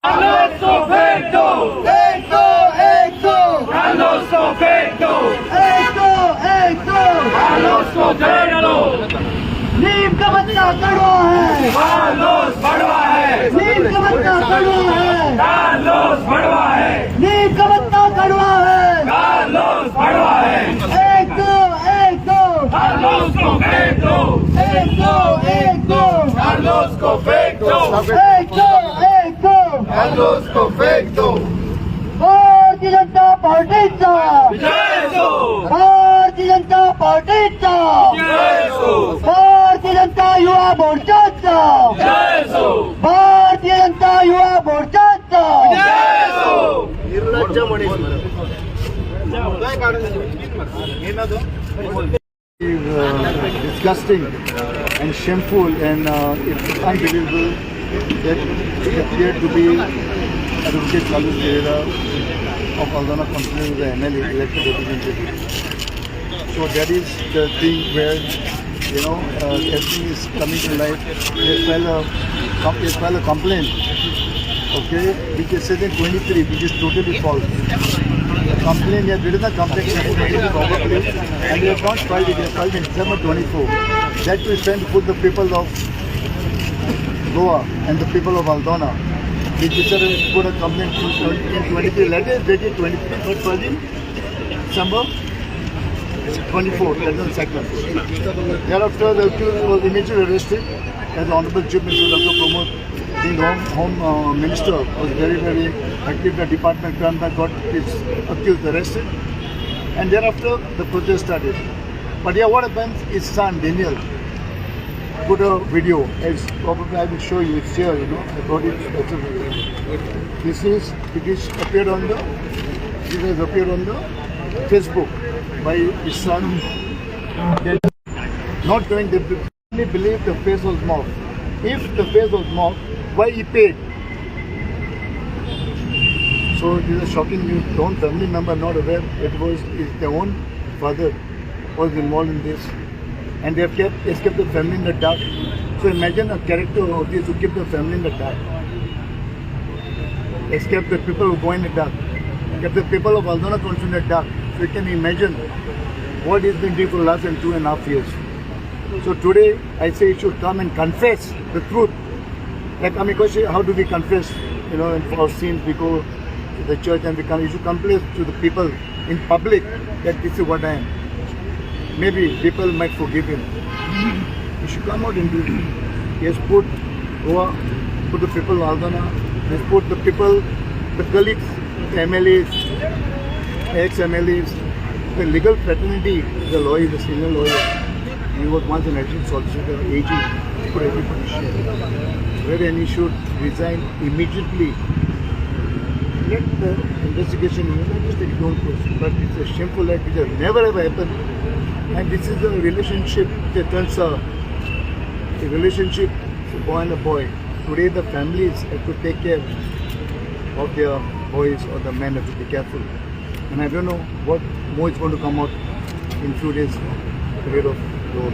Carlos Sofeto! Carlos Sofeto! Carlos Sofeto! नीम का बच्चा कड़वा है, Carlos बड़वा है! नीम का बच्चा कड़वा है, Carlos बड़वा है! नीम का बच्चा कड़वा है। Carlos बड़वा है! एक दो Carlos Sofeto! एक दो Carlos Sofeto! Carlos Sofeto! Bharatiya Janata पार्टीचा, जय हो! भारतीय जनता पार्टीचा, जय हो! भारतीय जनता युवा मोर्चाचा, जय हो! भारतीय जनता युवा मोर्चाचा। जय हो! Disgusting and shameful, and it's unbelievable that it appeared to be Advocate Carlos Pereira of Aldana Company, the MLA, elected representative. So that is the thing where, everything is coming to light. They file a complaint, okay, which is said in 23, which is totally false. The complaint, they have written a complaint probably, and they have not filed it. They have filed in December 24. That will trying to put the people of Goa and the people of Aldana. Which is put a complaint in 23. Letter is dated 23, but filed in December 24. That is second. Thereafter, the accused was immediately arrested, as the Honorable Chief Minister Dr. Pramod Singh, Home Minister, was very, very active. The department crime got its accused arrested, and thereafter the protest started. But yeah, what happened? His son Daniel put a video. As probably I will show you. It's here, I brought it. This has appeared on the Facebook by his son. Not knowing that they believe the face was mocked. If the face was mocked, why he paid? So it is a shocking news. The own family member not aware it was their own father was involved in this, and they have kept the family in the dark. So imagine a character of this who kept the family in the dark, escaped the people who go in the dark, kept the people of Aldana Council in the dark. So you can imagine what he's been doing for the last 2.5 years. So today I say he should come and confess the truth. Like Amikoshi, how do we confess? In our sins we go to the church and he should confess to the people in public that this is what I am. Maybe people might forgive him. He should come out and do it. He has put Goa, put the people of Aldana, he has put the people, the colleagues, the MLAs, ex-MLAs, the legal fraternity, the lawyer, the senior lawyer. He was once an adjunct solicitor, AG, he put everybody share. Wherein he should resign immediately. Let the investigation, just take its own course. But it's a shameful act which has never ever happened. And this is a relationship that turns a relationship, a boy and a boy. Today the families have to take care of their boys, or the men have to be careful. And I don't know what more is going to come out in few days, period of road.